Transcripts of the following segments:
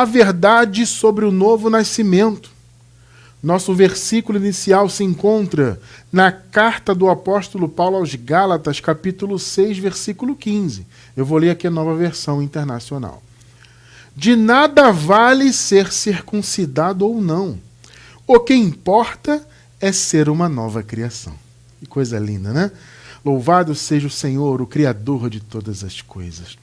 a verdade sobre o novo nascimento. Nosso versículo inicial se encontra na carta do apóstolo Paulo aos Gálatas, capítulo 6, versículo 15. Eu vou ler aqui a Nova Versão Internacional. De nada vale ser circuncidado ou não. O que importa é ser uma nova criação. Que coisa linda, né? Louvado seja o Senhor, o Criador de todas as coisas.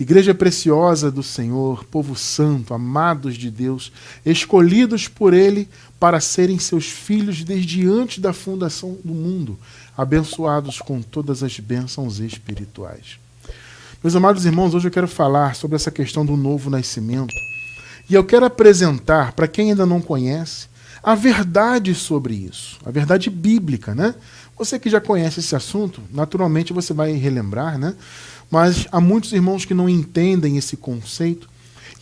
Igreja preciosa do Senhor, povo santo, amados de Deus, escolhidos por Ele para serem seus filhos desde antes da fundação do mundo, abençoados com todas as bênçãos espirituais. Meus amados irmãos, hoje eu quero falar sobre essa questão do novo nascimento. E eu quero apresentar, para quem ainda não conhece, a verdade sobre isso, a verdade bíblica, né? Você que já conhece esse assunto, naturalmente você vai relembrar, né? Mas há muitos irmãos que não entendem esse conceito.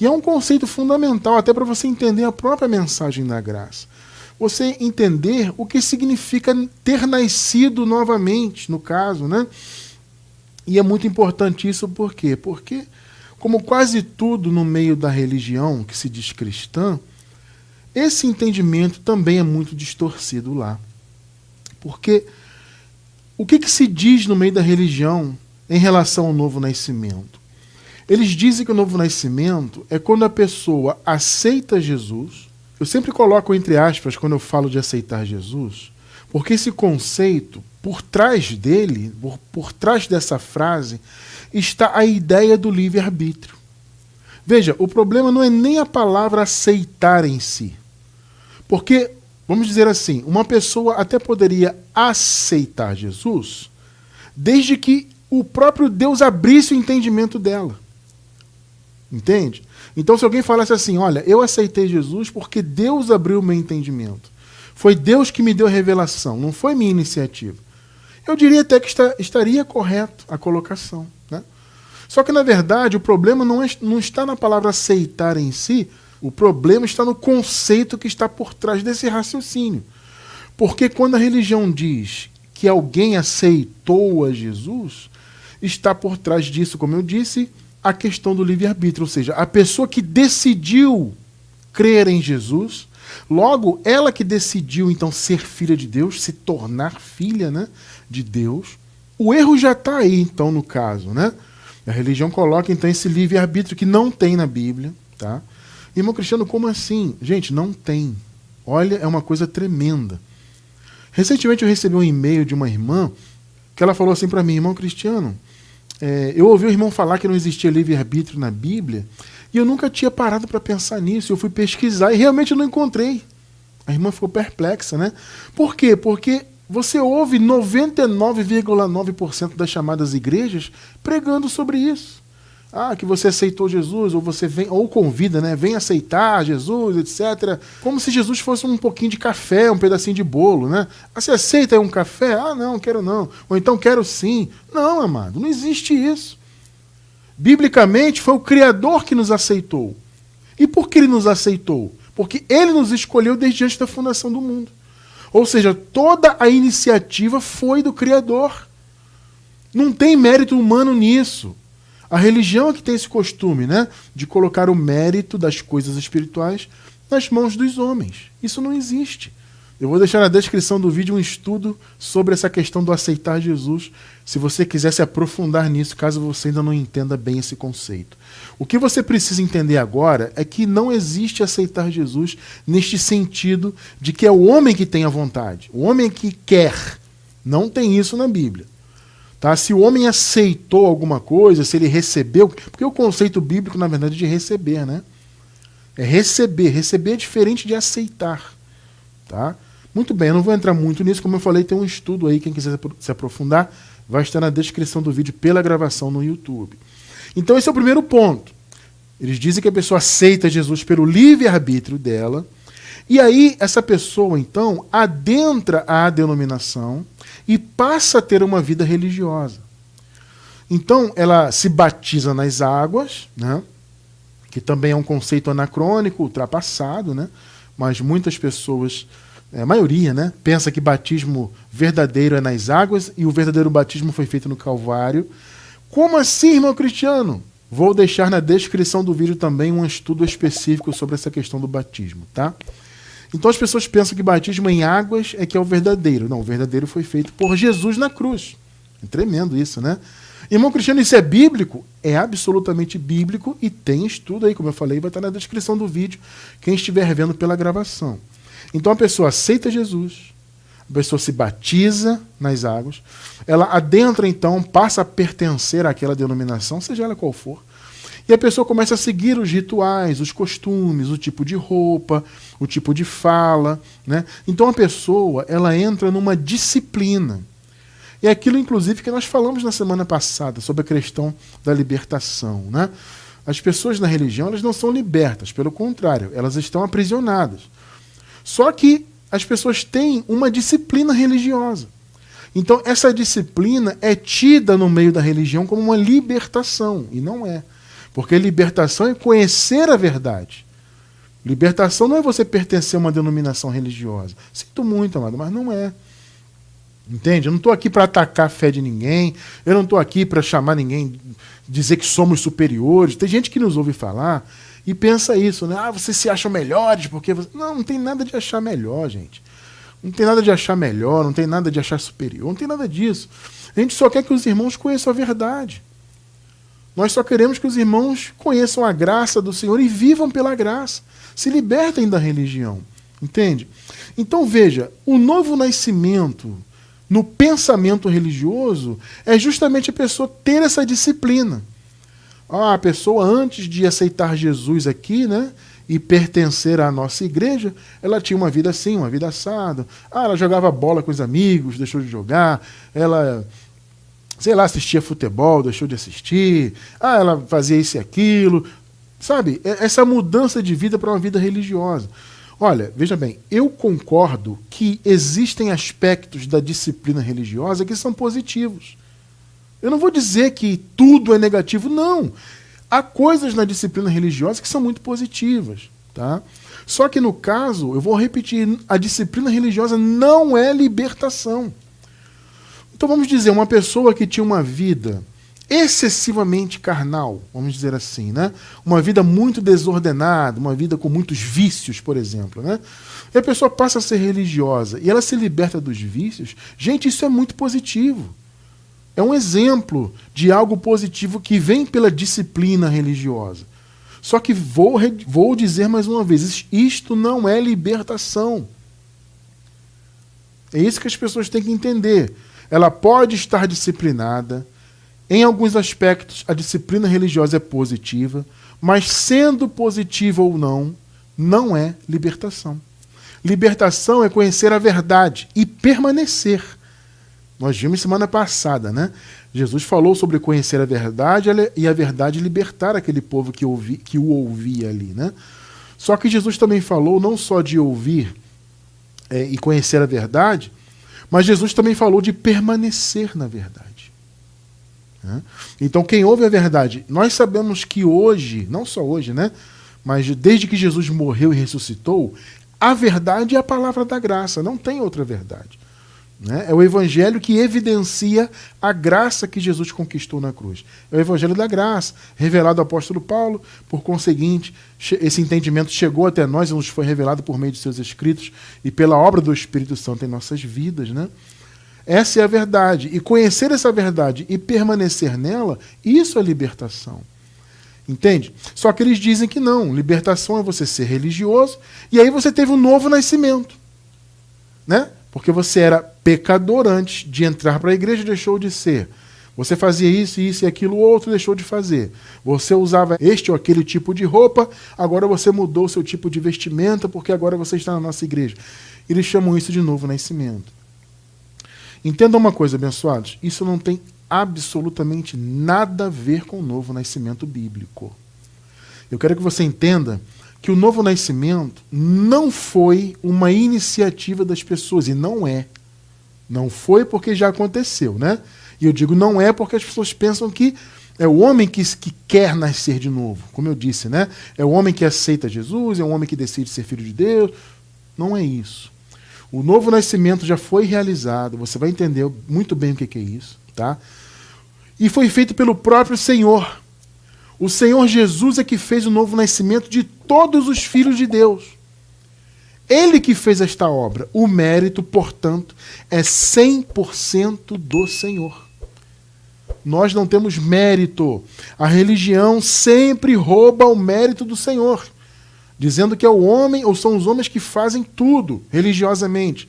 E é um conceito fundamental até para você entender a própria mensagem da graça. Você entender o que significa ter nascido novamente, no caso, né? E é muito importante isso por quê? Porque, como quase tudo no meio da religião que se diz cristã, esse entendimento também é muito distorcido lá. Porque o que se diz no meio da religião em relação ao novo nascimento? Eles dizem que o novo nascimento é quando a pessoa aceita Jesus. Eu sempre coloco entre aspas quando eu falo de aceitar Jesus, porque esse conceito, por trás dele, por trás dessa frase, está a ideia do livre-arbítrio. Veja, o problema não é nem a palavra aceitar em si. Porque, vamos dizer assim, uma pessoa até poderia aceitar Jesus, desde que o próprio Deus abrisse o entendimento dela. Entende? Então, se alguém falasse assim, olha, eu aceitei Jesus porque Deus abriu o meu entendimento. Foi Deus que me deu a revelação, não foi minha iniciativa. Eu diria até que estaria correto a colocação, né? Só que, na verdade, o problema não está na palavra aceitar em si, o problema está no conceito que está por trás desse raciocínio. Porque quando a religião diz que alguém aceitou a Jesus, está por trás disso, como eu disse, a questão do livre-arbítrio, ou seja, a pessoa que decidiu crer em Jesus, logo, ela que decidiu então ser filha de Deus, se tornar filha, né, de Deus, o erro já está aí, então, no caso, né? A religião coloca então esse livre-arbítrio que não tem na Bíblia, tá? Irmão Cristiano, como assim? Gente, não tem. Olha, é uma coisa tremenda. Recentemente eu recebi um e-mail de uma irmã que ela falou assim para mim, irmão Cristiano, eu ouvi o irmão falar que não existia livre-arbítrio na Bíblia e eu nunca tinha parado para pensar nisso. Eu fui pesquisar e realmente não encontrei. A irmã ficou perplexa, né? Por quê? Porque você ouve 99,9% das chamadas igrejas pregando sobre isso. Ah, que você aceitou Jesus, ou você vem, ou convida, né? Vem aceitar Jesus, etc. Como se Jesus fosse um pouquinho de café, um pedacinho de bolo, né? Ah, você aceita um café? Ah, não, quero não. Ou então quero sim. Não, amado, não existe isso. Biblicamente, foi o Criador que nos aceitou. E por que Ele nos aceitou? Porque Ele nos escolheu desde antes da fundação do mundo. Ou seja, toda a iniciativa foi do Criador. Não tem mérito humano nisso. A religião é que tem esse costume, né, de colocar o mérito das coisas espirituais nas mãos dos homens. Isso não existe. Eu vou deixar na descrição do vídeo um estudo sobre essa questão do aceitar Jesus, se você quiser se aprofundar nisso, caso você ainda não entenda bem esse conceito. O que você precisa entender agora é que não existe aceitar Jesus neste sentido de que é o homem que tem a vontade, o homem que quer. Não tem isso na Bíblia. Tá? Se o homem aceitou alguma coisa, se ele recebeu, porque o conceito bíblico, na verdade, é de receber, né? É receber. Receber é diferente de aceitar. Tá? Muito bem, eu não vou entrar muito nisso, como eu falei, tem um estudo aí, quem quiser se aprofundar, vai estar na descrição do vídeo pela gravação no YouTube. Então esse é o primeiro ponto. Eles dizem que a pessoa aceita Jesus pelo livre-arbítrio dela, e aí essa pessoa, então, adentra a denominação e passa a ter uma vida religiosa. Então, ela se batiza nas águas, né? Que também é um conceito anacrônico, ultrapassado, né? Mas muitas pessoas, a maioria, né, pensa que batismo verdadeiro é nas águas e o verdadeiro batismo foi feito no Calvário. Como assim, irmão Cristiano? Vou deixar na descrição do vídeo também um estudo específico sobre essa questão do batismo, tá? Então as pessoas pensam que batismo em águas é que é o verdadeiro. Não, o verdadeiro foi feito por Jesus na cruz. É tremendo isso, né? Irmão Cristiano, isso é bíblico? É absolutamente bíblico e tem estudo aí, como eu falei, vai estar na descrição do vídeo, quem estiver vendo pela gravação. Então a pessoa aceita Jesus, a pessoa se batiza nas águas, ela adentra então, passa a pertencer àquela denominação, seja ela qual for, e a pessoa começa a seguir os rituais, os costumes, o tipo de roupa, o tipo de fala, né? Então a pessoa, ela entra numa disciplina. É aquilo, inclusive, que nós falamos na semana passada, sobre a questão da libertação, né? As pessoas na religião, elas não são libertas, pelo contrário, elas estão aprisionadas. Só que as pessoas têm uma disciplina religiosa. Então, essa disciplina é tida no meio da religião como uma libertação, e não é. Porque libertação é conhecer a verdade. Libertação não é você pertencer a uma denominação religiosa. Sinto muito, amado, mas não é. Entende? Eu não estou aqui para atacar a fé de ninguém, eu não estou aqui para chamar ninguém, dizer que somos superiores. Tem gente que nos ouve falar e pensa isso, né? Ah, vocês se acham melhores porque... Não tem nada de achar melhor, gente. Não tem nada de achar melhor, não tem nada de achar superior, não tem nada disso. A gente só quer que os irmãos conheçam a verdade. Nós só queremos que os irmãos conheçam a graça do Senhor e vivam pela graça. Se libertem da religião. Entende? Então veja, o novo nascimento no pensamento religioso é justamente a pessoa ter essa disciplina. A pessoa, antes de aceitar Jesus aqui, né, e pertencer à nossa igreja, ela tinha uma vida assim, uma vida assada. Ela jogava bola com os amigos, deixou de jogar. Ela, sei lá, assistia futebol, deixou de assistir. Ela fazia isso e aquilo. Sabe, essa mudança de vida para uma vida religiosa. Olha, veja bem, eu concordo que existem aspectos da disciplina religiosa que são positivos. Eu não vou dizer que tudo é negativo, não. Há coisas na disciplina religiosa que são muito positivas, tá? Só que no caso, eu vou repetir, a disciplina religiosa não é libertação. Então vamos dizer, uma pessoa que tinha uma vida excessivamente carnal, vamos dizer assim, né? Uma vida muito desordenada, uma vida com muitos vícios, por exemplo, né? E a pessoa passa a ser religiosa e ela se liberta dos vícios. Gente, isso é muito positivo. É um exemplo de algo positivo que vem pela disciplina religiosa. Só que vou dizer mais uma vez, isto não é libertação. É isso que as pessoas têm que entender. Ela pode estar disciplinada. Em alguns aspectos, a disciplina religiosa é positiva, mas sendo positiva ou não, não é libertação. Libertação é conhecer a verdade e permanecer. Nós vimos semana passada, né? Jesus falou sobre conhecer a verdade e a verdade libertar aquele povo que o ouvia ali, né? Só que Jesus também falou não só de ouvir e conhecer a verdade, mas Jesus também falou de permanecer na verdade. Né? Então quem ouve a verdade, nós sabemos que hoje, não só hoje, né? Mas desde que Jesus morreu e ressuscitou, a verdade é a palavra da graça, não tem outra verdade. É o evangelho que evidencia a graça que Jesus conquistou na cruz. É o evangelho da graça, revelado ao apóstolo Paulo. Por conseguinte, esse entendimento chegou até nós e nos foi revelado por meio de seus escritos e pela obra do Espírito Santo em nossas vidas. Né? Essa é a verdade. E conhecer essa verdade e permanecer nela, isso é libertação. Entende? Só que eles dizem que não. Libertação é você ser religioso e aí você teve um novo nascimento. Né? Porque você era pecador antes de entrar para a igreja, deixou de ser. Você fazia isso e aquilo, outro deixou de fazer. Você usava este ou aquele tipo de roupa, agora você mudou o seu tipo de vestimenta, porque agora você está na nossa igreja. Eles chamam isso de novo nascimento. Entenda uma coisa, abençoados, isso não tem absolutamente nada a ver com o novo nascimento bíblico. Eu quero que você entenda que o novo nascimento não foi uma iniciativa das pessoas, e não é. Não foi porque já aconteceu, né? E eu digo não é porque as pessoas pensam que é o homem que quer nascer de novo, como eu disse, né? É o homem que aceita Jesus, é o homem que decide ser filho de Deus. Não é isso. O novo nascimento já foi realizado, você vai entender muito bem o que é isso, tá? E foi feito pelo próprio Senhor. O Senhor Jesus é que fez o novo nascimento de todos os filhos de Deus. Ele que fez esta obra. O mérito, portanto, é 100% do Senhor. Nós não temos mérito. A religião sempre rouba o mérito do Senhor, dizendo que é o homem, ou são os homens que fazem tudo religiosamente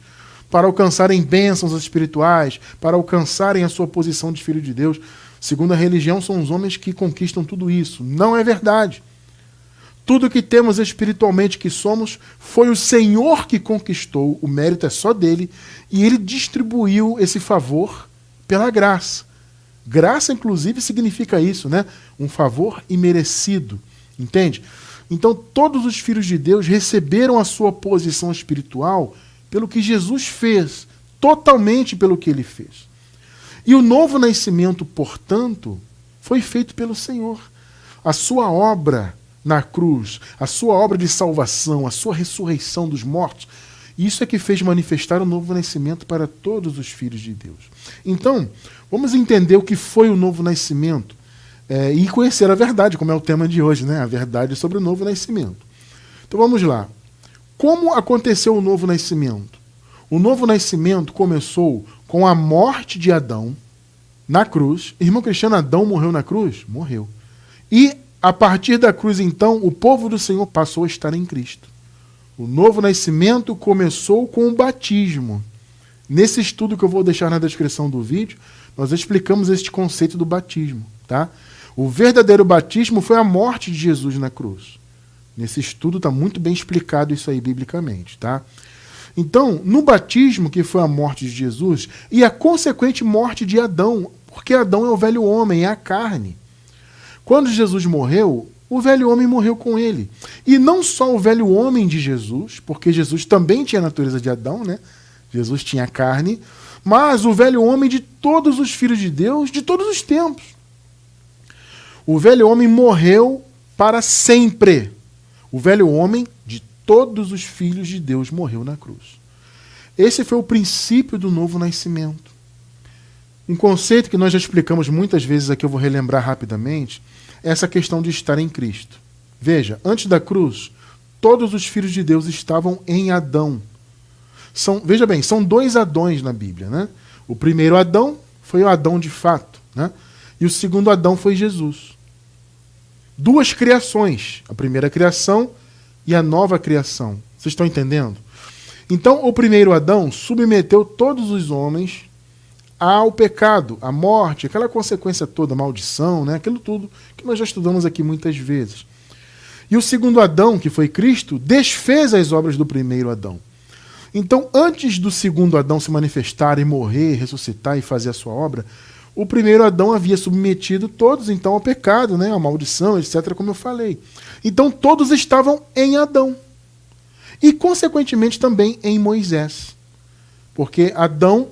para alcançarem bênçãos espirituais, para alcançarem a sua posição de filho de Deus. Segundo a religião, são os homens que conquistam tudo isso. Não é verdade. Tudo que temos espiritualmente que somos, foi o Senhor que conquistou, o mérito é só dele, e ele distribuiu esse favor pela graça. Graça, inclusive, significa isso, né? Um favor imerecido, entende? Então, todos os filhos de Deus receberam a sua posição espiritual pelo que Jesus fez, totalmente pelo que ele fez. E o novo nascimento, portanto, foi feito pelo Senhor. A sua obra na cruz, a sua obra de salvação, a sua ressurreição dos mortos, isso é que fez manifestar o novo nascimento para todos os filhos de Deus. Então, vamos entender o que foi o novo nascimento e conhecer a verdade, como é o tema de hoje, né? A verdade sobre o novo nascimento. Então vamos lá. Como aconteceu o novo nascimento? O novo nascimento começou com a morte de Adão na cruz. Irmão Cristiano, Adão morreu na cruz? Morreu. E a partir da cruz, então, o povo do Senhor passou a estar em Cristo. O novo nascimento começou com o batismo. Nesse estudo que eu vou deixar na descrição do vídeo, nós explicamos este conceito do batismo, tá? O verdadeiro batismo foi a morte de Jesus na cruz. Nesse estudo está muito bem explicado isso aí biblicamente, tá? Então, no batismo, que foi a morte de Jesus, e a consequente morte de Adão, porque Adão é o velho homem, é a carne. Quando Jesus morreu, o velho homem morreu com ele. E não só o velho homem de Jesus, porque Jesus também tinha a natureza de Adão, né? Jesus tinha carne, mas o velho homem de todos os filhos de Deus, de todos os tempos. O velho homem morreu para sempre. O velho homem de todos os filhos de Deus morreu na cruz. Esse foi o princípio do novo nascimento. Um conceito que nós já explicamos muitas vezes aqui, eu vou relembrar rapidamente, é essa questão de estar em Cristo. Veja, antes da cruz, todos os filhos de Deus estavam em Adão. Veja bem, são dois Adões na Bíblia, né? O primeiro Adão foi o Adão de fato, né? E o segundo Adão foi Jesus. Duas criações, a primeira criação e a nova criação. Vocês estão entendendo? Então, o primeiro Adão submeteu todos os homens ao pecado, à morte, aquela consequência toda, a maldição, né? Aquilo tudo que nós já estudamos aqui muitas vezes. E o segundo Adão, que foi Cristo, desfez as obras do primeiro Adão. Então, antes do segundo Adão se manifestar e morrer, ressuscitar e fazer a sua obra, o primeiro Adão havia submetido todos, então, ao pecado, né? A maldição, etc., como eu falei. Então, todos estavam em Adão. E, consequentemente, também em Moisés. Porque Adão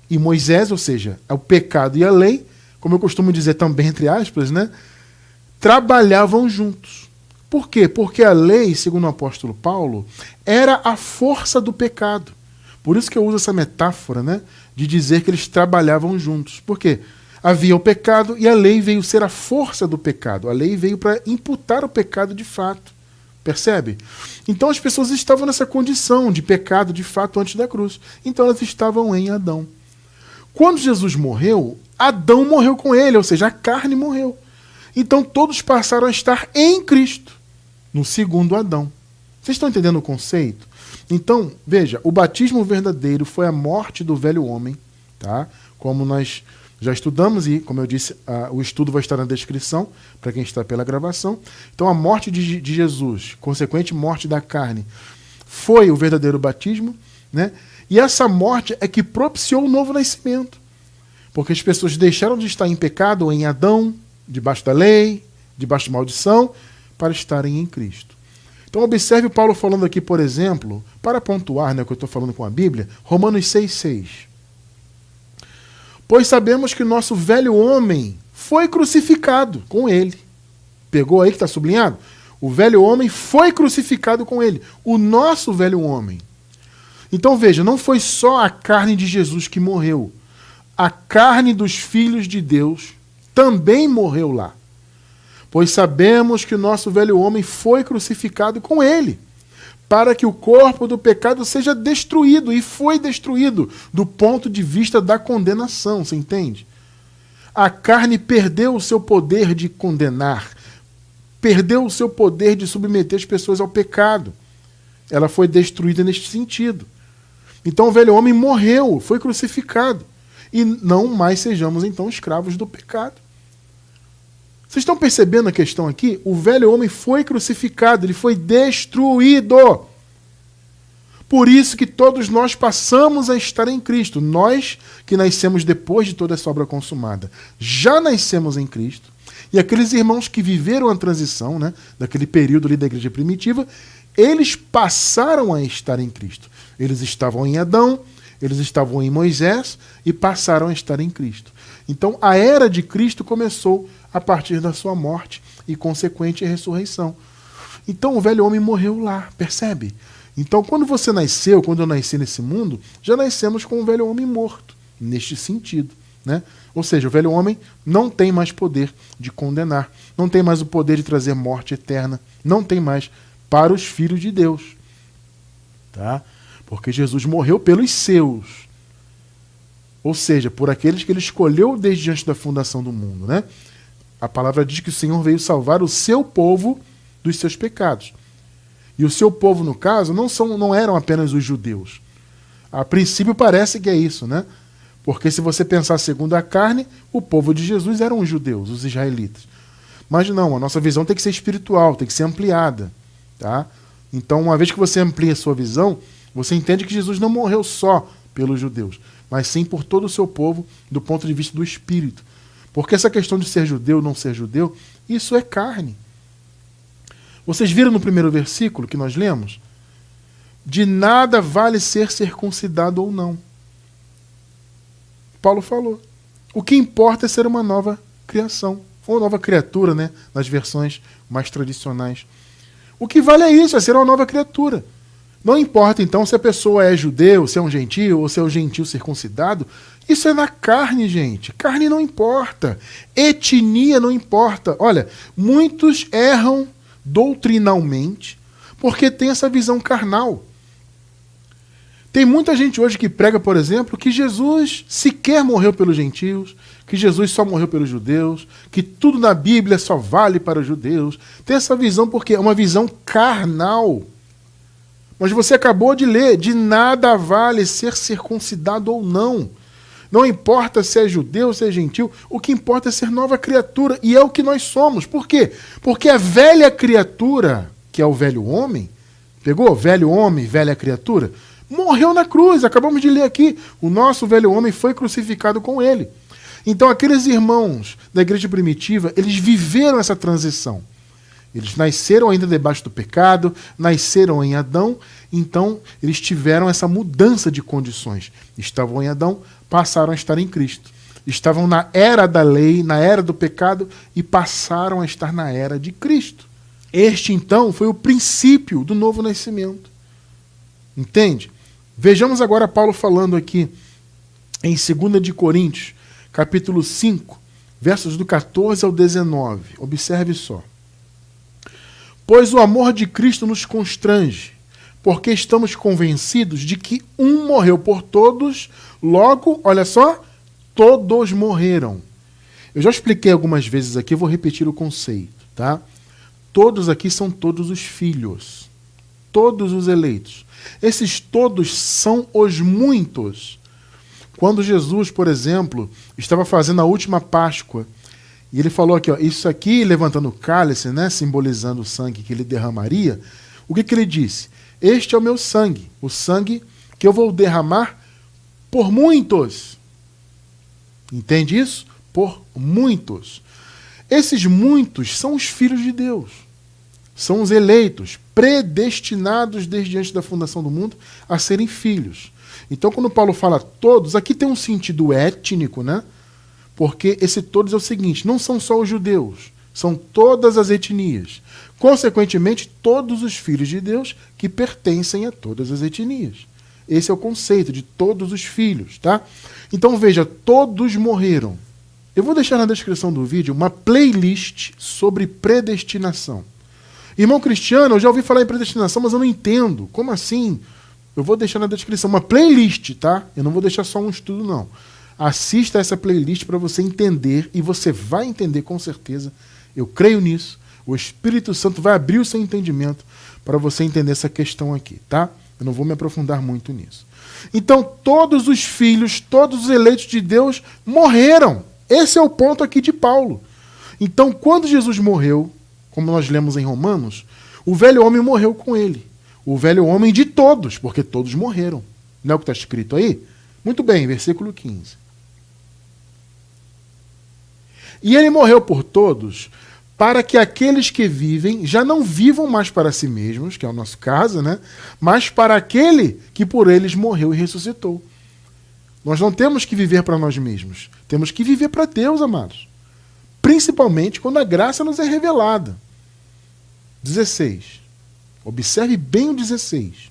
e Moisés, ou seja, o pecado e a lei, como eu costumo dizer também, entre aspas, né? Trabalhavam juntos. Por quê? Porque a lei, segundo o apóstolo Paulo, era a força do pecado. Por isso que eu uso essa metáfora, né, de dizer que eles trabalhavam juntos. Por quê? Havia o pecado e a lei veio ser a força do pecado. A lei veio para imputar o pecado de fato. Percebe? Então as pessoas estavam nessa condição de pecado de fato antes da cruz. Então elas estavam em Adão. Quando Jesus morreu, Adão morreu com ele, ou seja, a carne morreu. Então todos passaram a estar em Cristo, no segundo Adão. Vocês estão entendendo o conceito? Então, veja, o batismo verdadeiro foi a morte do velho homem, tá? Como nós já estudamos e, como eu disse, o estudo vai estar na descrição, para quem está pela gravação. Então, a morte de Jesus, consequente morte da carne, foi o verdadeiro batismo, né? E essa morte é que propiciou o novo nascimento. Porque as pessoas deixaram de estar em pecado ou em Adão, debaixo da lei, debaixo de maldição, para estarem em Cristo. Então observe Paulo falando aqui, por exemplo, para pontuar, né, o que eu estou falando com a Bíblia, Romanos 6,6. Pois sabemos que o nosso velho homem foi crucificado com ele. Pegou aí que está sublinhado? O velho homem foi crucificado com ele. O nosso velho homem. Então veja, não foi só a carne de Jesus que morreu. A carne dos filhos de Deus também morreu lá. Pois sabemos que o nosso velho homem foi crucificado com ele, para que o corpo do pecado seja destruído, e foi destruído do ponto de vista da condenação, você entende? A carne perdeu o seu poder de condenar, perdeu o seu poder de submeter as pessoas ao pecado. Ela foi destruída neste sentido. Então o velho homem morreu, foi crucificado, e não mais sejamos então escravos do pecado. Vocês estão percebendo a questão aqui? O velho homem foi crucificado, ele foi destruído. Por isso que todos nós passamos a estar em Cristo. Nós que nascemos depois de toda essa obra consumada, já nascemos em Cristo. E aqueles irmãos que viveram a transição, né, daquele período ali da igreja primitiva, eles passaram a estar em Cristo. Eles estavam em Adão, eles estavam em Moisés e passaram a estar em Cristo. Então a era de Cristo começou a partir da sua morte e consequente ressurreição. Então o velho homem morreu lá, percebe? Então quando você nasceu, quando eu nasci nesse mundo, já nascemos com o velho homem morto, neste sentido, né? Ou seja, o velho homem não tem mais poder de condenar, não tem mais o poder de trazer morte eterna, não tem mais para os filhos de Deus, tá? Porque Jesus morreu pelos seus, ou seja, por aqueles que ele escolheu desde antes da fundação do mundo, né? A palavra diz que o Senhor veio salvar o seu povo dos seus pecados. E o seu povo, no caso, não eram apenas os judeus. A princípio parece que é isso, né? Porque se você pensar segundo a carne, o povo de Jesus eram os judeus, os israelitas. Mas não, a nossa visão tem que ser espiritual, tem que ser ampliada, tá? Então, uma vez que você amplia a sua visão, você entende que Jesus não morreu só pelos judeus, mas sim por todo o seu povo, do ponto de vista do espírito. Porque essa questão de ser judeu ou não ser judeu, isso é carne. Vocês viram no primeiro versículo que nós lemos? De nada vale ser circuncidado ou não. Paulo falou. O que importa é ser uma nova criação, ou nova criatura, né? Nas versões mais tradicionais. O que vale é isso, é ser uma nova criatura. Não importa, então, se a pessoa é judeu, se é um gentio, ou se é um gentio circuncidado. Isso é na carne, gente. Carne não importa. Etnia não importa. Olha, muitos erram doutrinalmente porque tem essa visão carnal. Tem muita gente hoje que prega, por exemplo, que Jesus sequer morreu pelos gentios, que Jesus só morreu pelos judeus, que tudo na Bíblia só vale para os judeus. Tem essa visão porque é uma visão carnal. Mas você acabou de ler, de nada vale ser circuncidado ou não. Não importa se é judeu, se é gentil, o que importa é ser nova criatura, e é o que nós somos. Por quê? Porque a velha criatura, que é o velho homem, pegou? Velho homem, velha criatura, morreu na cruz, acabamos de ler aqui. O nosso velho homem foi crucificado com ele. Então aqueles irmãos da igreja primitiva, eles viveram essa transição. Eles nasceram ainda debaixo do pecado, nasceram em Adão, então eles tiveram essa mudança de condições. Estavam em Adão, passaram a estar em Cristo. Estavam na era da lei, na era do pecado, e passaram a estar na era de Cristo. Este, então, foi o princípio do novo nascimento. Entende? Vejamos agora Paulo falando aqui em 2 de Coríntios, capítulo 5, versos do 14 ao 19. Observe só. Pois o amor de Cristo nos constrange, porque estamos convencidos de que um morreu por todos, logo, olha só, todos morreram. Eu já expliquei algumas vezes aqui, vou repetir o conceito, tá? Todos aqui são todos os filhos, todos os eleitos. Esses todos são os muitos. Quando Jesus, por exemplo, estava fazendo a última Páscoa, e ele falou aqui, ó, isso aqui, levantando o cálice, né, simbolizando o sangue que ele derramaria, o que ele disse? Este é o meu sangue, o sangue que eu vou derramar por muitos. Entende isso? Por muitos. Esses muitos são os filhos de Deus. São os eleitos, predestinados desde antes da fundação do mundo a serem filhos. Então, quando Paulo fala todos, aqui tem um sentido étnico, né? Porque esse todos é o seguinte, não são só os judeus, são todas as etnias. Consequentemente, todos os filhos de Deus que pertencem a todas as etnias. Esse é o conceito de todos os filhos, tá? Então veja, todos morreram. Eu vou deixar na descrição do vídeo uma playlist sobre predestinação. Irmão Cristiano, eu já ouvi falar em predestinação, mas eu não entendo. Como assim? Eu vou deixar na descrição uma playlist, tá? Eu não vou deixar só um estudo, não. Assista essa playlist para você entender, e você vai entender com certeza. Eu creio nisso. O Espírito Santo vai abrir o seu entendimento para você entender essa questão aqui, tá? Eu não vou me aprofundar muito nisso. Então, todos os filhos, todos os eleitos de Deus morreram. Esse é o ponto aqui de Paulo. Então, quando Jesus morreu, como nós lemos em Romanos, o velho homem morreu com ele. O velho homem de todos, porque todos morreram. Não é o que está escrito aí? Muito bem, versículo 15. E ele morreu por todos, para que aqueles que vivem já não vivam mais para si mesmos, que é o nosso caso, né? Mas para aquele que por eles morreu e ressuscitou. Nós não temos que viver para nós mesmos. Temos que viver para Deus, amados. Principalmente quando a graça nos é revelada. 16. Observe bem o 16.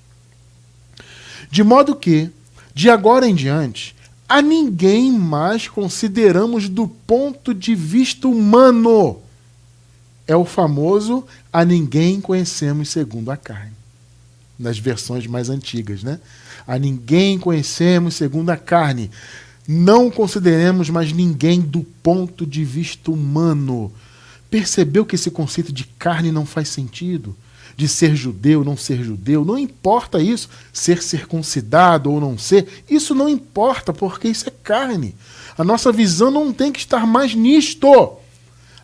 De modo que, de agora em diante, a ninguém mais consideramos do ponto de vista humano. É o famoso a ninguém conhecemos segundo a carne. Nas versões mais antigas, né? A ninguém conhecemos segundo a carne. Não consideremos mais ninguém do ponto de vista humano. Percebeu que esse conceito de carne não faz sentido? De ser judeu, não ser judeu, não importa isso, ser circuncidado ou não ser, isso não importa, porque isso é carne. A nossa visão não tem que estar mais nisto.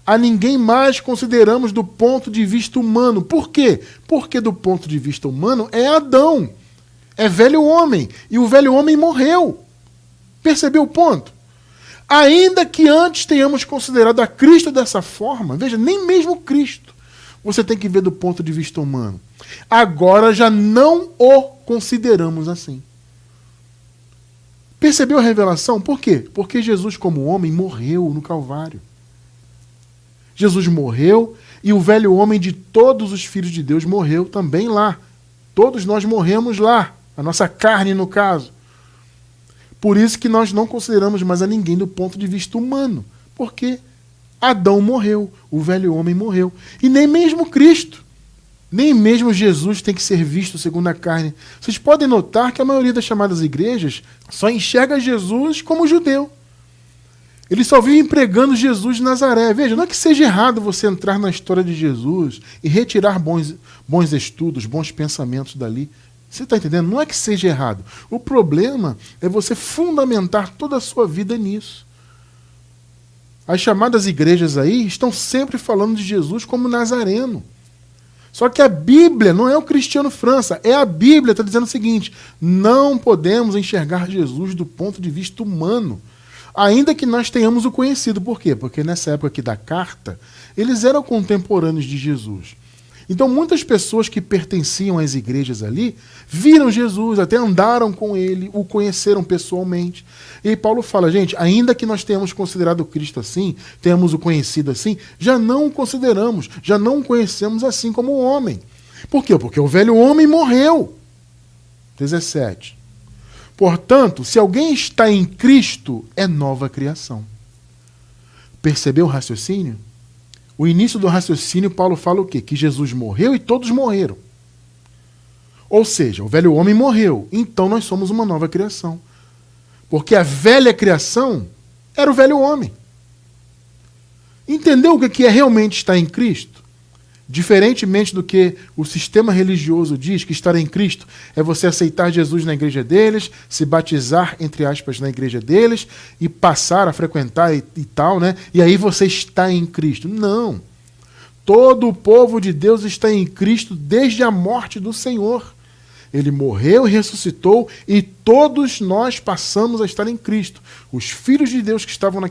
A ninguém mais consideramos do ponto de vista humano. Por quê? Porque do ponto de vista humano é Adão, é velho homem, e o velho homem morreu. Percebeu o ponto? Ainda que antes tenhamos considerado a Cristo dessa forma, veja, nem mesmo Cristo você tem que ver do ponto de vista humano. Agora já não o consideramos assim. Percebeu a revelação? Por quê? Porque Jesus, como homem, morreu no Calvário. Jesus morreu e o velho homem de todos os filhos de Deus morreu também lá. Todos nós morremos lá, a nossa carne no caso. Por isso que nós não consideramos mais a ninguém do ponto de vista humano. Porque Adão morreu, o velho homem morreu. E nem mesmo Cristo, nem mesmo Jesus tem que ser visto segundo a carne. Vocês podem notar que a maioria das chamadas igrejas só enxerga Jesus como judeu. Eles só vivem pregando Jesus de Nazaré. Veja, não é que seja errado você entrar na história de Jesus e retirar bons estudos, bons pensamentos dali. Você está entendendo? Não é que seja errado. O problema é você fundamentar toda a sua vida nisso. As chamadas igrejas aí estão sempre falando de Jesus como nazareno. Só que a Bíblia não é o Cristiano França, é a Bíblia, está dizendo o seguinte: não podemos enxergar Jesus do ponto de vista humano, ainda que nós tenhamos o conhecido. Por quê? Porque nessa época aqui da carta, eles eram contemporâneos de Jesus. Então muitas pessoas que pertenciam às igrejas ali viram Jesus, até andaram com ele, o conheceram pessoalmente. E Paulo fala, gente, ainda que nós tenhamos considerado Cristo assim, tenhamos o conhecido assim, já não o consideramos, já não o conhecemos assim como homem. Por quê? Porque o velho homem morreu. 17. Portanto, se alguém está em Cristo, é nova criação. Percebeu o raciocínio? O início do raciocínio, Paulo fala o quê? Que Jesus morreu e todos morreram. Ou seja, o velho homem morreu, então nós somos uma nova criação. Porque a velha criação era o velho homem. Entendeu o que é realmente estar em Cristo? Diferentemente do que o sistema religioso diz, que estar em Cristo é você aceitar Jesus na igreja deles, se batizar, entre aspas, na igreja deles e passar a frequentar e tal, né? E aí você está em Cristo. Não. Todo o povo de Deus está em Cristo desde a morte do Senhor. Ele morreu e ressuscitou e todos nós passamos a estar em Cristo. Os filhos de Deus que estavam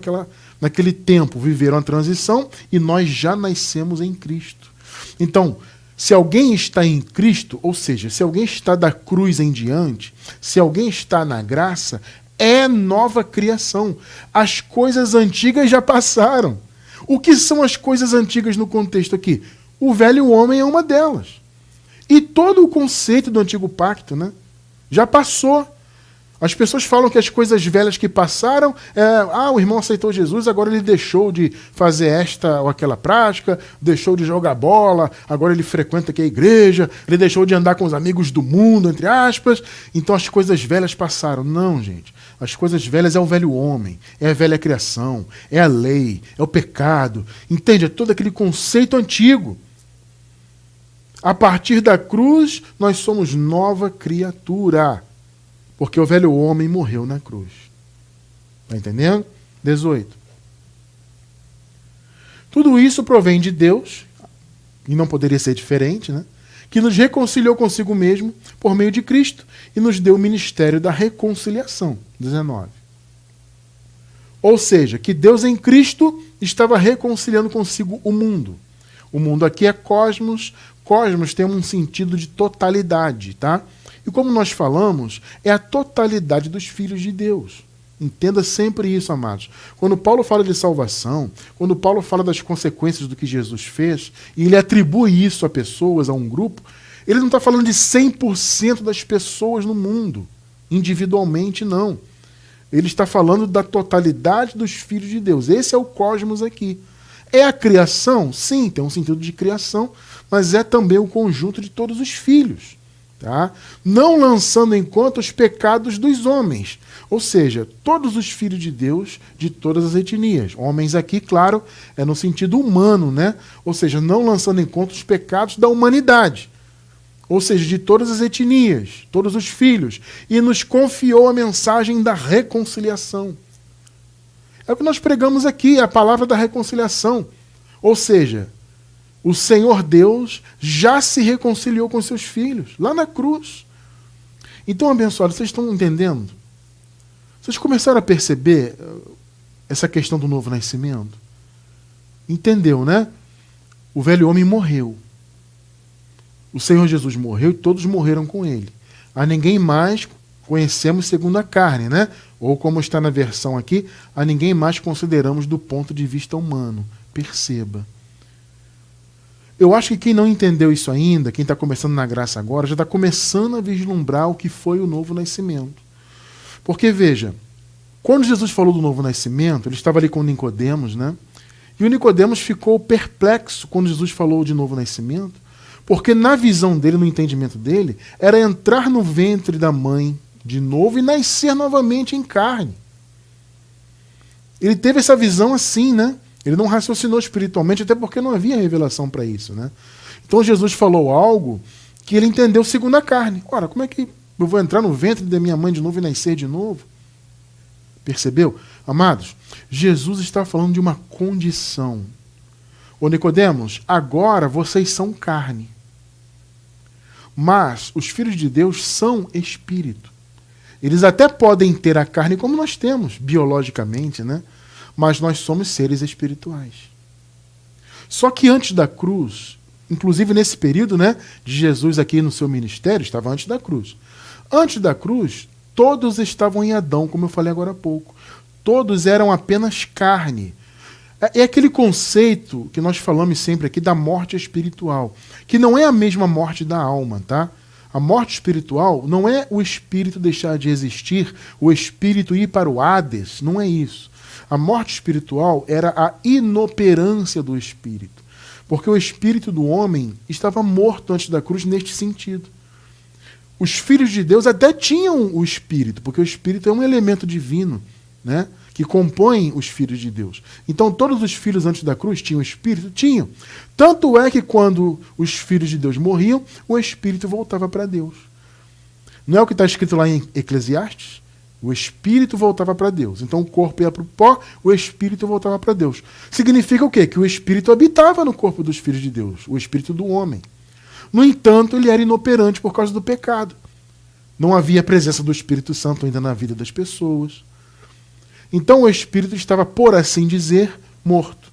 naquele tempo viveram a transição e nós já nascemos em Cristo. Então, se alguém está em Cristo, ou seja, se alguém está da cruz em diante, se alguém está na graça, é nova criação. As coisas antigas já passaram. O que são as coisas antigas no contexto aqui? O velho homem é uma delas. E todo o conceito do antigo pacto, né, já passou. As pessoas falam que as coisas velhas que passaram, o irmão aceitou Jesus, agora ele deixou de fazer esta ou aquela prática, deixou de jogar bola, agora ele frequenta aqui a igreja, ele deixou de andar com os amigos do mundo, entre aspas, então as coisas velhas passaram. Não, gente. As coisas velhas é o velho homem, é a velha criação, é a lei, é o pecado. Entende? É todo aquele conceito antigo. A partir da cruz, nós somos nova criatura. Porque o velho homem morreu na cruz. Está entendendo? 18. Tudo isso provém de Deus, e não poderia ser diferente, né? Que nos reconciliou consigo mesmo por meio de Cristo e nos deu o ministério da reconciliação. 19. Ou seja, que Deus em Cristo estava reconciliando consigo o mundo. O mundo aqui é cosmos. Cosmos tem um sentido de totalidade, tá? E como nós falamos, é a totalidade dos filhos de Deus. Entenda sempre isso, amados. Quando Paulo fala de salvação, quando Paulo fala das consequências do que Jesus fez, e ele atribui isso a pessoas, a um grupo, ele não está falando de 100% das pessoas no mundo, individualmente não. Ele está falando da totalidade dos filhos de Deus. Esse é o cosmos aqui. É a criação? Sim, tem um sentido de criação, mas é também o conjunto de todos os filhos. Tá? Não lançando em conta os pecados dos homens, ou seja, todos os filhos de Deus de todas as etnias. Homens aqui, claro, é no sentido humano, né? Ou seja, não lançando em conta os pecados da humanidade, ou seja, de todas as etnias, todos os filhos, e nos confiou a mensagem da reconciliação. É o que nós pregamos aqui, a palavra da reconciliação, ou seja, o Senhor Deus já se reconciliou com seus filhos, lá na cruz. Então, abençoados, vocês estão entendendo? Vocês começaram a perceber essa questão do novo nascimento? Entendeu, né? O velho homem morreu. O Senhor Jesus morreu e todos morreram com ele. A ninguém mais conhecemos segundo a carne, né? Ou como está na versão aqui, a ninguém mais consideramos do ponto de vista humano. Perceba. Eu acho que quem não entendeu isso ainda, quem está começando na graça agora, já está começando a vislumbrar o que foi o novo nascimento. Porque, veja, quando Jesus falou do novo nascimento, ele estava ali com Nicodemos, né? E o Nicodemos ficou perplexo quando Jesus falou de novo nascimento, porque na visão dele, no entendimento dele, era entrar no ventre da mãe de novo e nascer novamente em carne. Ele teve essa visão assim, né? Ele não raciocinou espiritualmente, até porque não havia revelação para isso, né? Então Jesus falou algo que ele entendeu segundo a carne. Ora, como é que eu vou entrar no ventre da minha mãe de novo e nascer de novo? Percebeu? Amados, Jesus está falando de uma condição. Ô Nicodemos, agora vocês são carne. Mas os filhos de Deus são espírito. Eles até podem ter a carne como nós temos, biologicamente, né? Mas nós somos seres espirituais. Só que antes da cruz, inclusive nesse período, né, de Jesus aqui no seu ministério, estava antes da cruz. Antes da cruz, todos estavam em Adão, como eu falei agora há pouco. Todos eram apenas carne. É aquele conceito que nós falamos sempre aqui da morte espiritual, que não é a mesma morte da alma, tá? A morte espiritual não é o espírito deixar de existir, o espírito ir para o Hades, não é isso. A morte espiritual era a inoperância do espírito, porque o espírito do homem estava morto antes da cruz neste sentido. Os filhos de Deus até tinham o espírito, porque o espírito é um elemento divino, né, que compõe os filhos de Deus. Então todos os filhos antes da cruz tinham espírito? Tinham. Tanto é que quando os filhos de Deus morriam, o espírito voltava para Deus. Não é o que está escrito lá em Eclesiastes? O espírito voltava para Deus. Então o corpo ia para o pó, o espírito voltava para Deus. Significa o quê? Que o espírito habitava no corpo dos filhos de Deus, o espírito do homem. No entanto, ele era inoperante por causa do pecado. Não havia presença do Espírito Santo ainda na vida das pessoas. Então o espírito estava, por assim dizer, morto.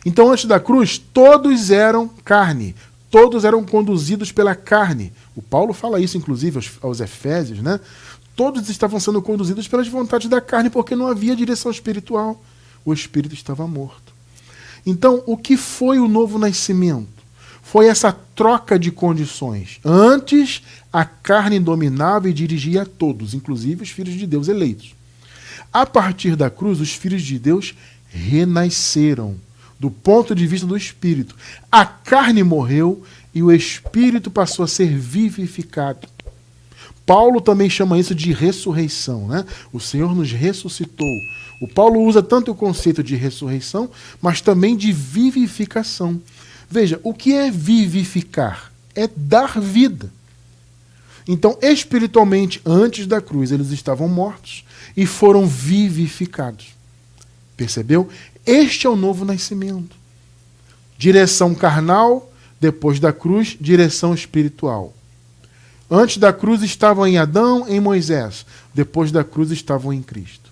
Então antes da cruz, todos eram carne. Todos eram conduzidos pela carne. O Paulo fala isso, inclusive, aos Efésios, né? Todos estavam sendo conduzidos pelas vontades da carne, porque não havia direção espiritual. O espírito estava morto. Então, o que foi o novo nascimento? foi essa troca de condições. Antes, a carne dominava e dirigia a todos, inclusive os filhos de Deus eleitos. A partir da cruz, os filhos de Deus renasceram, do ponto de vista do Espírito. A carne morreu e o Espírito passou a ser vivificado. Paulo também chama isso de ressurreição, né? O Senhor nos ressuscitou. O Paulo usa tanto o conceito de ressurreição, mas também de vivificação. Veja, o que é vivificar? É dar vida. Então, espiritualmente, antes da cruz, eles estavam mortos e foram vivificados. Percebeu? Este é o novo nascimento. Direção carnal, depois da cruz, direção espiritual. Antes da cruz estavam em Adão, em Moisés. Depois da cruz estavam em Cristo.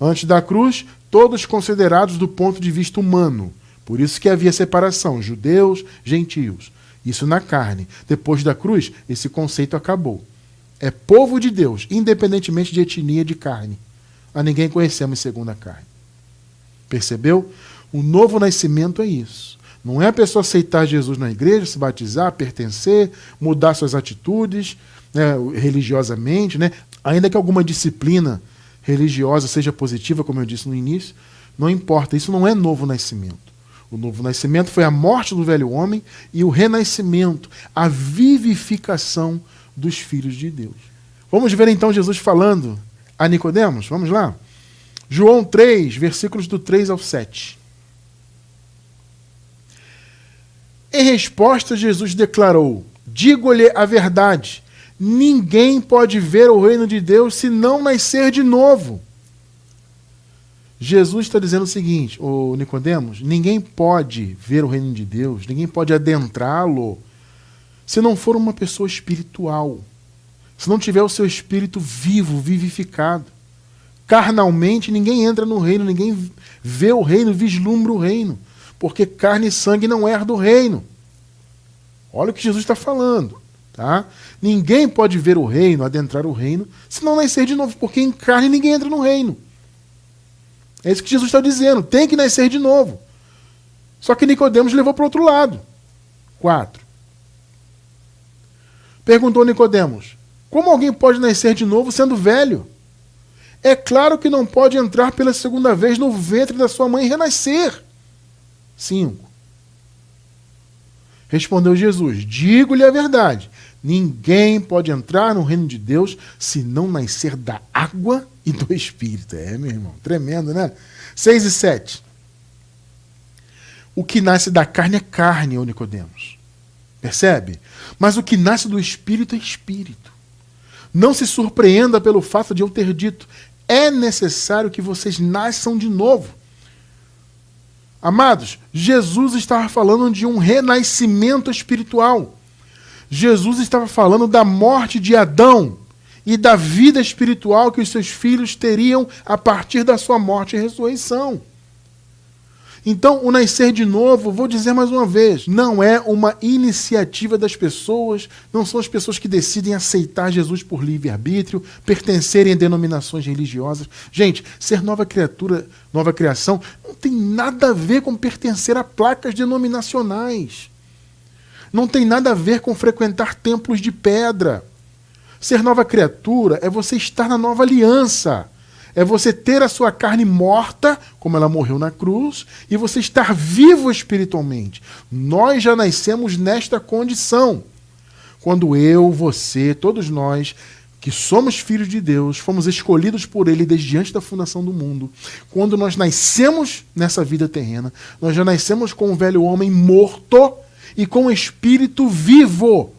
Antes da cruz, todos considerados do ponto de vista humano. Por isso que havia separação, judeus, gentios. Isso na carne. Depois da cruz, esse conceito acabou. É povo de Deus, independentemente de etnia de carne. A ninguém conhecemos segundo a carne. Percebeu? O novo nascimento é isso. Não é a pessoa aceitar Jesus na igreja, se batizar, pertencer, mudar suas atitudes, né, religiosamente, né? Ainda que alguma disciplina religiosa seja positiva, como eu disse no início, não importa, isso não é novo nascimento. O novo nascimento foi a morte do velho homem e o renascimento, a vivificação dos filhos de Deus. Vamos ver então Jesus falando a Nicodemos? Vamos lá? João 3, versículos do 3 ao 7. Em resposta, Jesus declarou: digo-lhe a verdade, ninguém pode ver o reino de Deus se não nascer de novo. Jesus está dizendo o seguinte, ô Nicodemos, ninguém pode ver o reino de Deus, ninguém pode adentrá-lo se não for uma pessoa espiritual, se não tiver o seu espírito vivo, vivificado. Carnalmente, ninguém entra no reino, ninguém vê o reino, vislumbra o reino, porque carne e sangue não herdam o reino. Olha o que Jesus está falando. Tá? Ninguém pode ver o reino, adentrar o reino, se não nascer de novo, porque em carne ninguém entra no reino. É isso que Jesus está dizendo, tem que nascer de novo. Só que Nicodemos levou para o outro lado. 4. Perguntou Nicodemos: como alguém pode nascer de novo sendo velho? É claro que não pode entrar pela segunda vez no ventre da sua mãe e renascer. 5. Respondeu Jesus: digo-lhe a verdade, ninguém pode entrar no reino de Deus se não nascer da água e do Espírito. É, meu irmão, tremendo, né? 6 e 7. O que nasce da carne é carne, ô Nicodemos. Percebe? Mas o que nasce do Espírito é Espírito. Não se surpreenda pelo fato de eu ter dito: é necessário que vocês nasçam de novo. Amados, Jesus estava falando de um renascimento espiritual. Jesus estava falando da morte de Adão e da vida espiritual que os seus filhos teriam a partir da sua morte e ressurreição. Então, o nascer de novo, vou dizer mais uma vez, não é uma iniciativa das pessoas, não são as pessoas que decidem aceitar Jesus por livre-arbítrio, pertencerem a denominações religiosas. Gente, ser nova criatura, nova criação, não tem nada a ver com pertencer a placas denominacionais. Não tem nada a ver com frequentar templos de pedra. Ser nova criatura é você estar na nova aliança. É você ter a sua carne morta, como ela morreu na cruz, e você estar vivo espiritualmente. Nós já nascemos nesta condição. Quando eu, você, todos nós, que somos filhos de Deus, fomos escolhidos por Ele desde antes da fundação do mundo, quando nós nascemos nessa vida terrena, nós já nascemos com o velho homem morto e com o espírito vivo.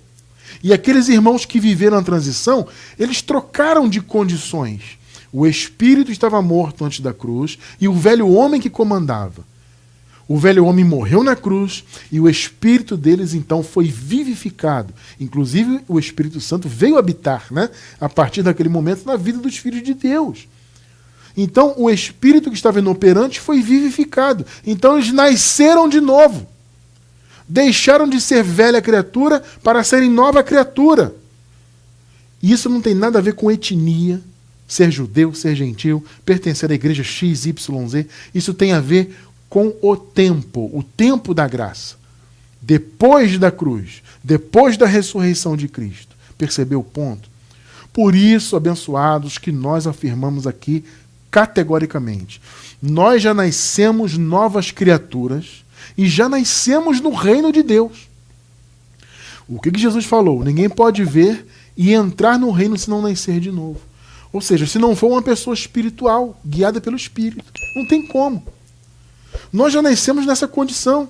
E aqueles irmãos que viveram a transição, eles trocaram de condições. O espírito estava morto antes da cruz e o velho homem que comandava. O velho homem morreu na cruz e o espírito deles então foi vivificado. Inclusive o Espírito Santo veio habitar, né, a partir daquele momento na vida dos filhos de Deus. Então o espírito que estava inoperante foi vivificado. Então eles nasceram de novo. Deixaram de ser velha criatura para serem nova criatura. E isso não tem nada a ver com etnia, ser judeu, ser gentil, pertencer à igreja XYZ, isso tem a ver com o tempo da graça. depois da cruz, depois da ressurreição de Cristo. Percebeu o ponto? Por isso, abençoados, que nós afirmamos aqui categoricamente, nós já nascemos novas criaturas e já nascemos no reino de Deus. O que Jesus falou? Ninguém pode ver e entrar no reino se não nascer de novo. Ou seja, se não for uma pessoa espiritual, guiada pelo Espírito. Não tem como. Nós já nascemos nessa condição,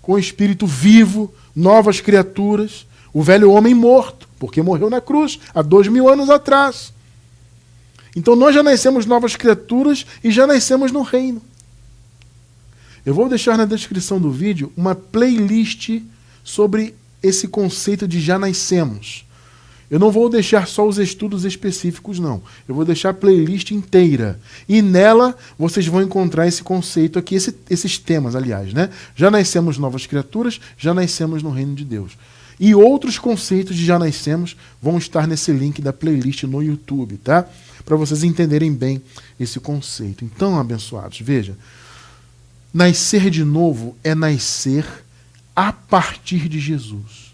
com o Espírito vivo, novas criaturas, o velho homem morto, porque morreu na cruz há 2000 anos atrás. Então nós já nascemos novas criaturas e já nascemos no reino. Eu vou deixar na descrição do vídeo uma playlist sobre esse conceito de já nascemos. Eu não vou deixar só os estudos específicos, não. Eu vou deixar a playlist inteira. E nela vocês vão encontrar esse conceito aqui, esses temas, aliás, né? Já nascemos novas criaturas, já nascemos no reino de Deus. E outros conceitos de já nascemos vão estar nesse link da playlist no YouTube, tá? Para vocês entenderem bem esse conceito. Então, abençoados, veja. Nascer de novo é nascer a partir de Jesus.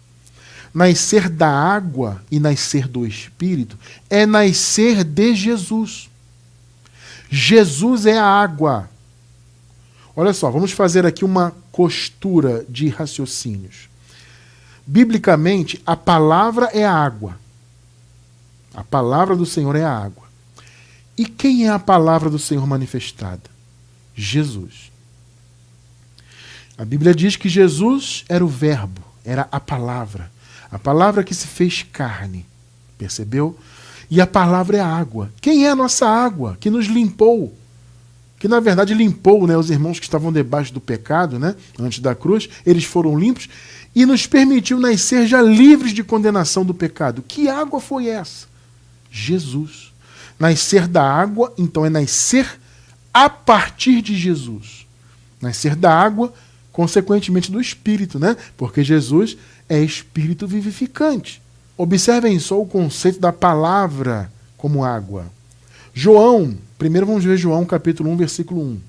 Nascer da água e nascer do Espírito é nascer de Jesus. Jesus é a água. Olha só, vamos fazer aqui uma costura de raciocínios. Biblicamente, a palavra é a água. A palavra do Senhor é a água. E quem é a palavra do Senhor manifestada? Jesus. A Bíblia diz que Jesus era o verbo, era a palavra que se fez carne, percebeu? E a palavra é a água. Quem é a nossa água? Que nos limpou, que na verdade limpou, né, os irmãos que estavam debaixo do pecado, né, antes da cruz, eles foram limpos e nos permitiu nascer já livres de condenação do pecado. Que água foi essa? Jesus. Nascer da água, então, é nascer a partir de Jesus. Nascer da água, consequentemente do Espírito, né? Porque Jesus é Espírito vivificante. Observem só o conceito da palavra como água. João, primeiro vamos ver João capítulo 1, versículo 1.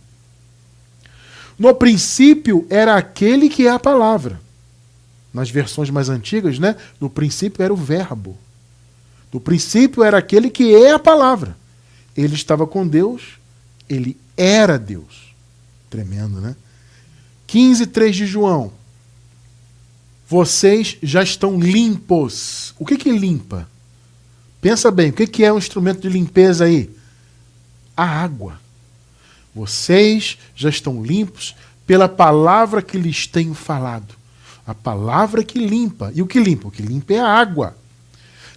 No princípio era aquele que é a palavra. Nas versões mais antigas, né? No princípio era o verbo. No princípio era aquele que é a palavra. Ele estava com Deus, ele era Deus. Tremendo, né? 15:3 de João. Vocês já estão limpos. O que limpa? Pensa bem, o que é um instrumento de limpeza aí? A água. Vocês já estão limpos pela palavra que lhes tenho falado. A palavra que limpa. E o que limpa? O que limpa é a água.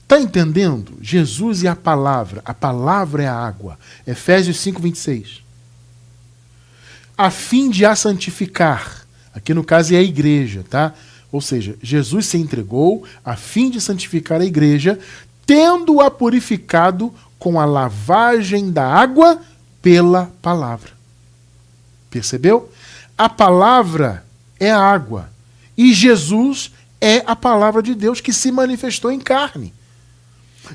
Está entendendo? Jesus é a palavra é a água. Efésios 5:26. A fim de a santificar. Aqui no caso é a igreja, tá? Ou seja, Jesus se entregou a fim de santificar a igreja, tendo-a purificado com a lavagem da água pela palavra. Percebeu? A palavra é a água. E Jesus é a palavra de Deus que se manifestou em carne.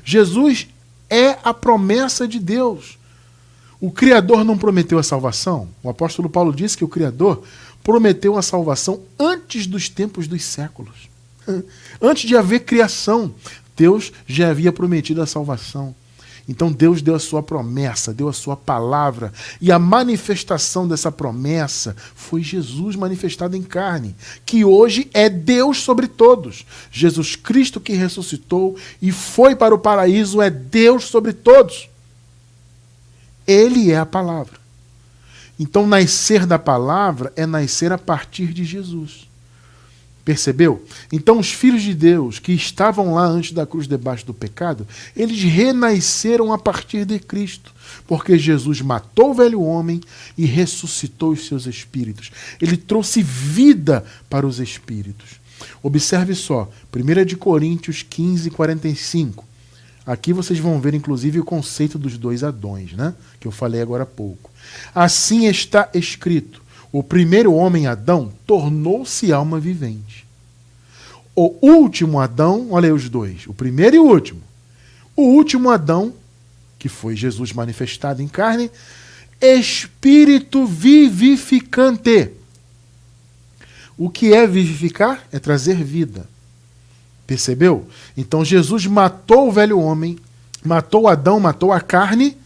Jesus é a promessa de Deus. O Criador não prometeu a salvação? O apóstolo Paulo disse que o Criador prometeu a salvação antes dos tempos dos séculos. Antes de haver criação, Deus já havia prometido a salvação. Então Deus deu a sua promessa, deu a sua palavra, e a manifestação dessa promessa foi Jesus manifestado em carne, que hoje é Deus sobre todos. Jesus Cristo que ressuscitou e foi para o paraíso é Deus sobre todos. Ele é a palavra. Então, nascer da palavra é nascer a partir de Jesus. Percebeu? Então, os filhos de Deus que estavam lá antes da cruz debaixo do pecado, eles renasceram a partir de Cristo, porque Jesus matou o velho homem e ressuscitou os seus espíritos. Ele trouxe vida para os espíritos. Observe só, 1 Coríntios 15:45. Aqui vocês vão ver, inclusive, o conceito dos dois Adões, né? Que eu falei agora há pouco. Assim está escrito: o primeiro homem, Adão, tornou-se alma vivente. O último Adão, olha aí os dois, o primeiro e o último. O último Adão, que foi Jesus manifestado em carne, espírito vivificante. O que é vivificar? É trazer vida. Percebeu? Então Jesus matou o velho homem, matou Adão, matou a carne,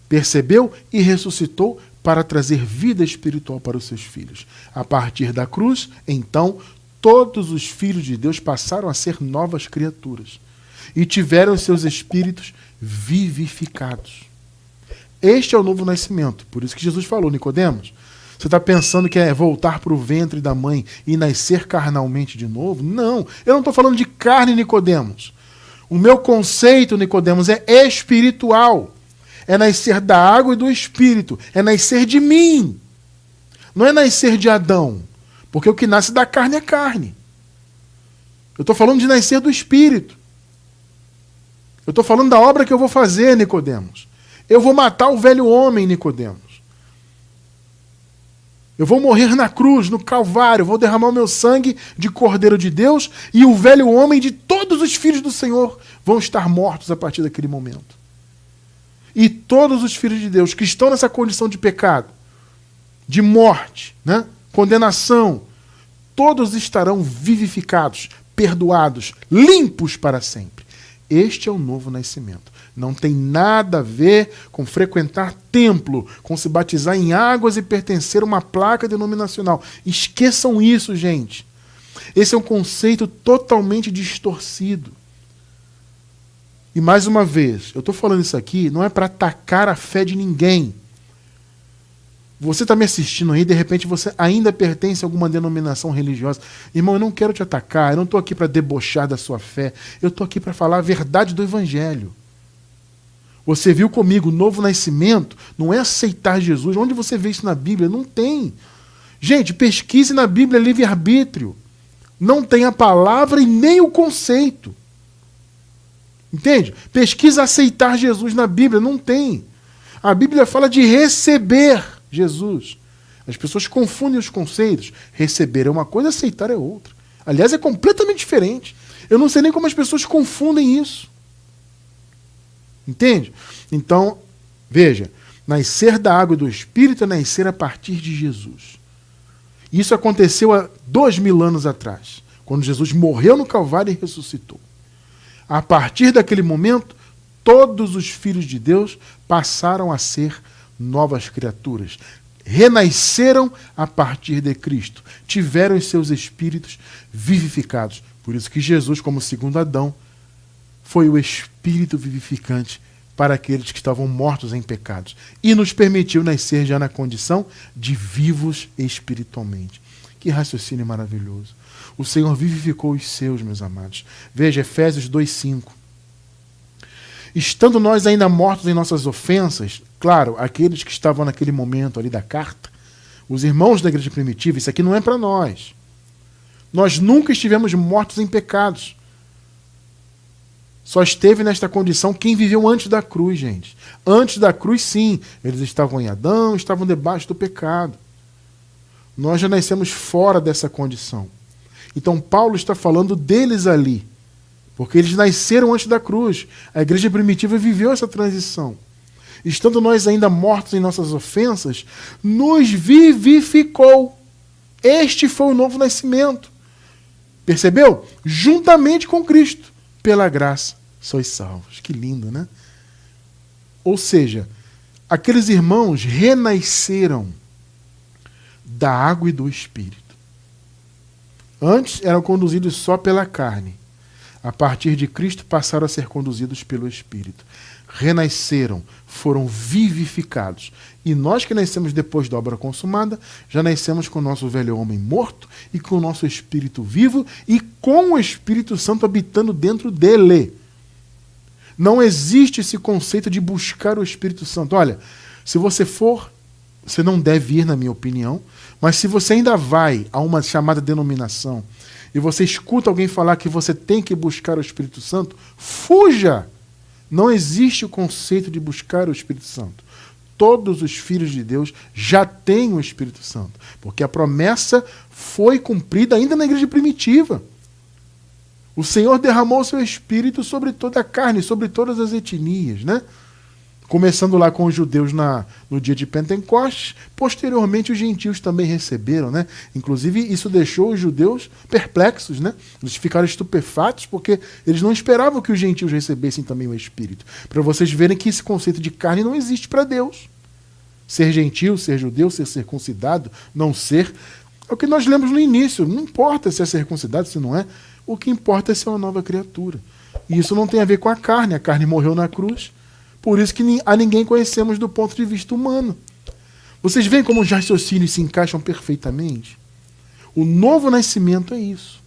percebeu? E ressuscitou para trazer vida espiritual para os seus filhos. A partir da cruz, então, todos os filhos de Deus passaram a ser novas criaturas e tiveram seus espíritos vivificados. Este é o novo nascimento. Por isso que Jesus falou, Nicodemos, você está pensando que é voltar para o ventre da mãe e nascer carnalmente de novo? Não, eu não estou falando de carne, Nicodemos. O meu conceito, Nicodemos, é espiritual. É nascer da água e do espírito. É nascer de mim. Não é nascer de Adão. Porque o que nasce da carne é carne. Eu estou falando de nascer do espírito. Eu estou falando da obra que eu vou fazer, Nicodemos. Eu vou matar o velho homem, Nicodemos. Eu vou morrer na cruz, no Calvário, vou derramar o meu sangue de Cordeiro de Deus e o velho homem de todos os filhos do Senhor vão estar mortos a partir daquele momento. E todos os filhos de Deus que estão nessa condição de pecado, de morte, né? Condenação, todos estarão vivificados, perdoados, limpos para sempre. Este é o novo nascimento. Não tem nada a ver com frequentar templo, com se batizar em águas e pertencer a uma placa denominacional. Esqueçam isso, gente. Esse é um conceito totalmente distorcido. E mais uma vez, eu estou falando isso aqui, não é para atacar a fé de ninguém. Você está me assistindo aí, de repente você ainda pertence a alguma denominação religiosa. Irmão, eu não quero te atacar, eu não estou aqui para debochar da sua fé, eu estou aqui para falar a verdade do Evangelho. Você viu comigo, o novo nascimento não é aceitar Jesus. Onde você vê isso na Bíblia? Não tem. Gente, pesquise na Bíblia livre-arbítrio. Não tem a palavra e nem o conceito. Entende? Pesquisa aceitar Jesus na Bíblia. Não tem. A Bíblia fala de receber Jesus. As pessoas confundem os conceitos. Receber é uma coisa, aceitar é outra. Aliás, é completamente diferente. Eu não sei nem como as pessoas confundem isso. Entende? Então, veja, nascer da água e do Espírito é nascer a partir de Jesus. Isso aconteceu há 2000 anos atrás, quando Jesus morreu no Calvário e ressuscitou. A partir daquele momento, todos os filhos de Deus passaram a ser novas criaturas. Renasceram a partir de Cristo. Tiveram os seus espíritos vivificados. Por isso que Jesus, como segundo Adão, foi o Espírito vivificante para aqueles que estavam mortos em pecados. E nos permitiu nascer já na condição de vivos espiritualmente. Que raciocínio maravilhoso. O Senhor vivificou os seus, meus amados. Veja, Efésios 2:5. Estando nós ainda mortos em nossas ofensas, claro, aqueles que estavam naquele momento ali da carta, os irmãos da igreja primitiva, isso aqui não é para nós. Nós nunca estivemos mortos em pecados. Só esteve nesta condição quem viveu antes da cruz, gente. Antes da cruz, sim, eles estavam em Adão, estavam debaixo do pecado. Nós já nascemos fora dessa condição. Então Paulo está falando deles ali, porque eles nasceram antes da cruz. A igreja primitiva viveu essa transição. Estando nós ainda mortos em nossas ofensas, nos vivificou. Este foi o novo nascimento. Percebeu? Juntamente com Cristo. Pela graça sois salvos. Que lindo, né? Ou seja, aqueles irmãos renasceram da água e do Espírito. Antes eram conduzidos só pela carne. A partir de Cristo passaram a ser conduzidos pelo Espírito. Renasceram, foram vivificados. E nós que nascemos depois da obra consumada, já nascemos com o nosso velho homem morto e com o nosso espírito vivo e com o Espírito Santo habitando dentro dele. Não existe esse conceito de buscar o Espírito Santo. Olha, se você for, você não deve ir, na minha opinião, mas se você ainda vai a uma chamada denominação e você escuta alguém falar que você tem que buscar o Espírito Santo, fuja! Não existe o conceito de buscar o Espírito Santo. Todos os filhos de Deus já têm o Espírito Santo, porque a promessa foi cumprida ainda na igreja primitiva. O Senhor derramou o seu Espírito sobre toda a carne, sobre todas as etnias, né? Começando lá com os judeus no dia de Pentecostes, posteriormente os gentios também receberam, né? Inclusive isso deixou os judeus perplexos, né? Eles ficaram estupefatos porque eles não esperavam que os gentios recebessem também o Espírito. Para vocês verem que esse conceito de carne não existe para Deus. Ser gentil, ser judeu, ser circuncidado, não ser, é o que nós lemos no início. Não importa se é circuncidado, se não é. O que importa é ser uma nova criatura. E isso não tem a ver com a carne morreu na cruz. Por isso que a ninguém conhecemos do ponto de vista humano. Vocês veem como os raciocínios se encaixam perfeitamente? O novo nascimento é isso.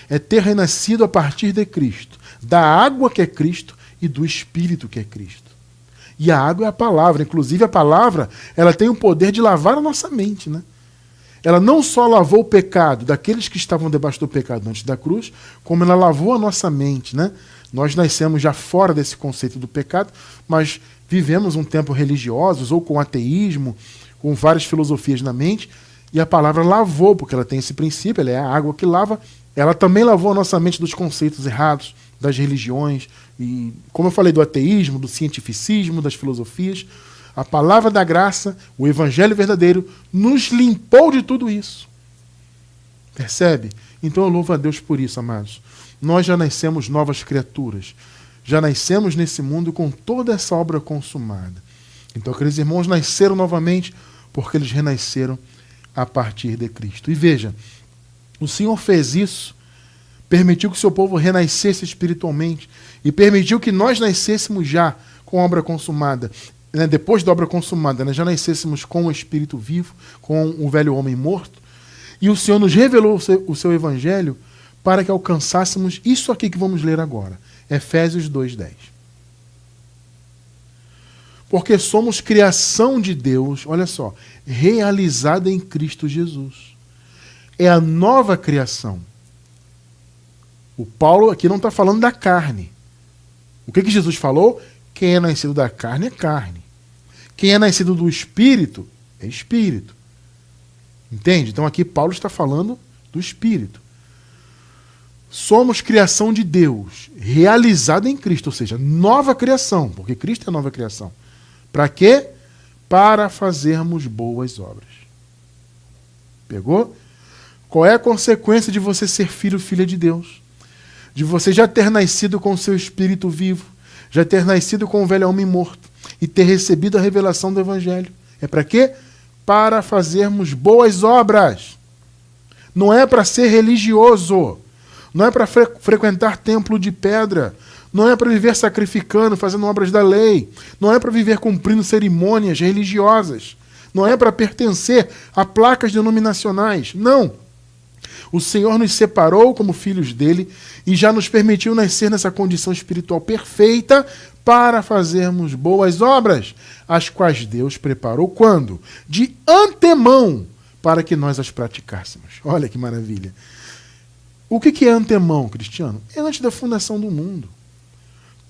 É ter renascido a partir de Cristo, da água que é Cristo e do Espírito que é Cristo. E a água é a palavra. Inclusive a palavra, ela tem o poder de lavar a nossa mente, né? Ela não só lavou o pecado daqueles que estavam debaixo do pecado antes da cruz, como ela lavou a nossa mente, né? Nós nascemos já fora desse conceito do pecado, mas vivemos um tempo religiosos ou com ateísmo, com várias filosofias na mente, e a palavra lavou, porque ela tem esse princípio, ela é a água que lava, ela também lavou a nossa mente dos conceitos errados, das religiões, e como eu falei, do ateísmo, do cientificismo, das filosofias. A palavra da graça, o evangelho verdadeiro, nos limpou de tudo isso. Percebe? Então eu louvo a Deus por isso, amados. Nós já nascemos novas criaturas. Já nascemos nesse mundo com toda essa obra consumada. Então aqueles irmãos nasceram novamente porque eles renasceram a partir de Cristo. E veja, o Senhor fez isso, permitiu que o seu povo renascesse espiritualmente e permitiu que nós nascêssemos já com a obra consumada. Depois da obra consumada, já nascêssemos com o Espírito vivo, com o velho homem morto. E o Senhor nos revelou o seu evangelho para que alcançássemos isso aqui que vamos ler agora. Efésios 2:10. Porque somos criação de Deus, olha só, realizada em Cristo Jesus. É a nova criação. O Paulo aqui não está falando da carne. O que Jesus falou? Quem é nascido da carne é carne. Quem é nascido do Espírito é Espírito. Entende? Então aqui Paulo está falando do Espírito. Somos criação de Deus, realizada em Cristo, ou seja, nova criação, porque Cristo é nova criação. Para quê? Para fazermos boas obras. Pegou? Qual é a consequência de você ser filho ou filha de Deus? De você já ter nascido com o seu Espírito vivo, já ter nascido com o velho homem morto e ter recebido a revelação do Evangelho. É para quê? Para fazermos boas obras. Não é para ser religioso. Não é para frequentar templo de pedra. Não é para viver sacrificando, fazendo obras da lei. Não é para viver cumprindo cerimônias religiosas. Não é para pertencer a placas denominacionais. Não. O Senhor nos separou como filhos dele e já nos permitiu nascer nessa condição espiritual perfeita para fazermos boas obras, as quais Deus preparou quando? De antemão, para que nós as praticássemos. Olha que maravilha. O que é antemão, Cristiano? É antes da fundação do mundo.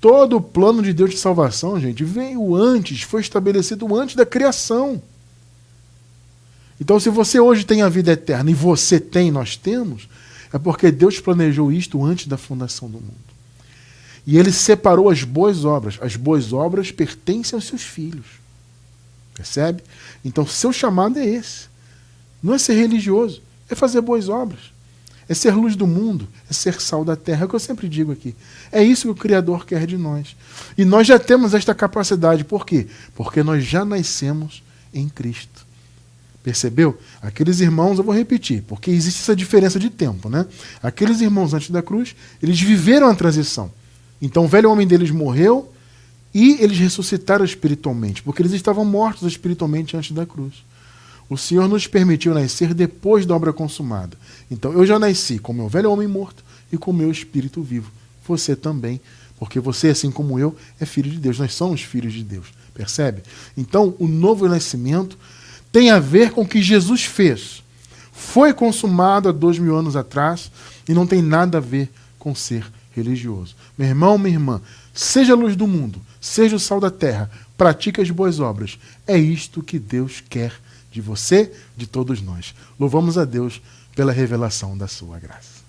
Todo o plano de Deus de salvação, gente, veio antes, foi estabelecido antes da criação. Então, se você hoje tem a vida eterna e você tem, nós temos, é porque Deus planejou isto antes da fundação do mundo. E ele separou as boas obras. As boas obras pertencem aos seus filhos. Percebe? Então, seu chamado é esse. Não é ser religioso, é fazer boas obras. É ser luz do mundo, é ser sal da terra. É o que eu sempre digo aqui. É isso que o Criador quer de nós. E nós já temos esta capacidade. Por quê? Porque nós já nascemos em Cristo. Percebeu? Aqueles irmãos, eu vou repetir, porque existe essa diferença de tempo, né? Aqueles irmãos antes da cruz, eles viveram a transição. Então o velho homem deles morreu e eles ressuscitaram espiritualmente, porque eles estavam mortos espiritualmente antes da cruz. O Senhor nos permitiu nascer depois da obra consumada. Então eu já nasci com o meu velho homem morto e com o meu espírito vivo. Você também, porque você, assim como eu, é filho de Deus. Nós somos filhos de Deus. Percebe? Então o novo nascimento tem a ver com o que Jesus fez. Foi consumado há 2000 anos atrás e não tem nada a ver com ser religioso. Meu irmão, minha irmã, seja a luz do mundo, seja o sal da terra, pratique as boas obras. É isto que Deus quer de você, de todos nós. Louvamos a Deus pela revelação da sua graça.